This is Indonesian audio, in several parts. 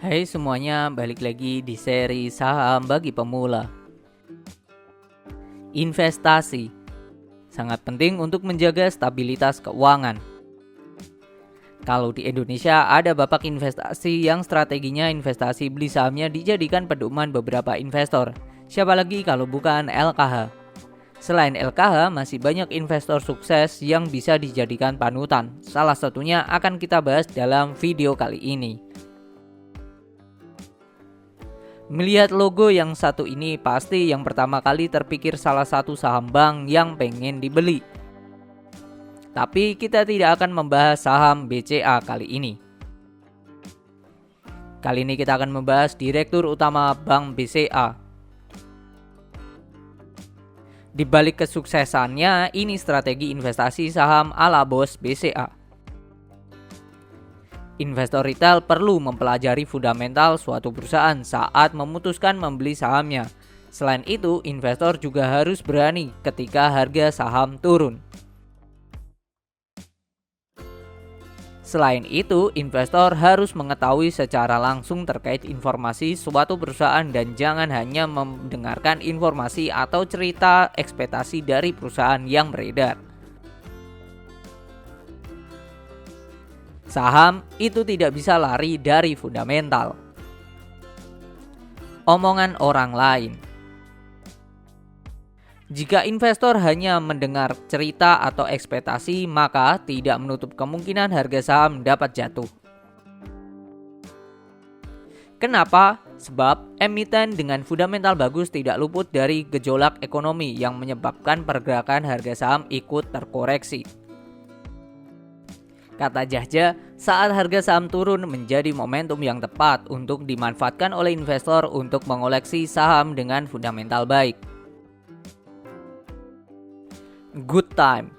Hai semuanya, balik lagi di seri saham bagi pemula. Investasi sangat penting untuk menjaga stabilitas keuangan. Kalau di Indonesia ada bapak investasi yang strateginya investasi beli sahamnya dijadikan pedoman beberapa investor. Siapa lagi kalau bukan LKH? Selain LKH, masih banyak investor sukses yang bisa dijadikan panutan. Salah satunya akan kita bahas dalam video kali ini. Melihat logo yang satu ini, pasti yang pertama kali terpikir salah satu saham bank yang pengen dibeli. Tapi kita tidak akan membahas saham BCA kali ini. Kali ini kita akan membahas Direktur Utama Bank BCA. Di balik kesuksesannya, ini strategi investasi saham ala bos BCA. Investor retail perlu mempelajari fundamental suatu perusahaan saat memutuskan membeli sahamnya. Selain itu, investor juga harus berani ketika harga saham turun. Selain itu, investor harus mengetahui secara langsung terkait informasi suatu perusahaan dan jangan hanya mendengarkan informasi atau cerita ekspektasi dari perusahaan yang beredar. Saham itu tidak bisa lari dari fundamental. Omongan orang lain. Jika investor hanya mendengar cerita atau ekspektasi, maka tidak menutup kemungkinan harga saham dapat jatuh. Kenapa? Sebab emiten dengan fundamental bagus tidak luput dari gejolak ekonomi yang menyebabkan pergerakan harga saham ikut terkoreksi. Kata Jahja, saat harga saham turun menjadi momentum yang tepat untuk dimanfaatkan oleh investor untuk mengoleksi saham dengan fundamental baik. Good time.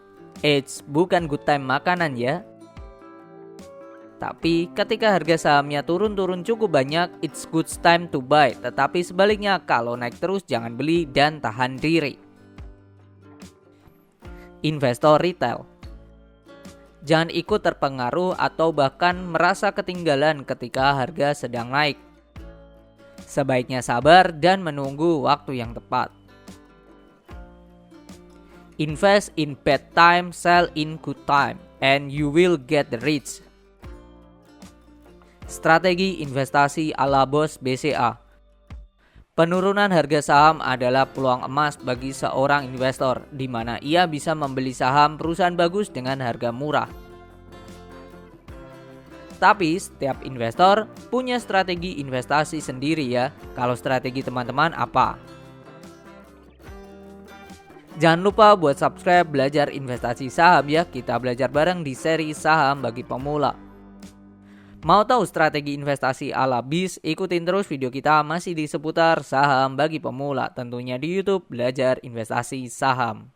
Bukan good time makanan ya. Tapi ketika harga sahamnya turun cukup banyak, it's good time to buy. Tetapi sebaliknya, kalau naik terus jangan beli dan tahan diri. Investor retail. Jangan ikut terpengaruh atau bahkan merasa ketinggalan ketika harga sedang naik. Sebaiknya sabar dan menunggu waktu yang tepat. Invest in bad time, sell in good time, and you will get rich. Strategi investasi ala bos BCA. Penurunan harga saham adalah peluang emas bagi seorang investor, di mana ia bisa membeli saham perusahaan bagus dengan harga murah. Tapi setiap investor punya strategi investasi sendiri ya. Kalau strategi teman-teman apa? Jangan lupa buat subscribe belajar investasi saham ya. Kita belajar bareng di seri saham bagi pemula. Mau tahu strategi investasi ala BIS? Ikutin terus video kita masih di seputar saham bagi pemula, tentunya di YouTube Belajar Investasi Saham.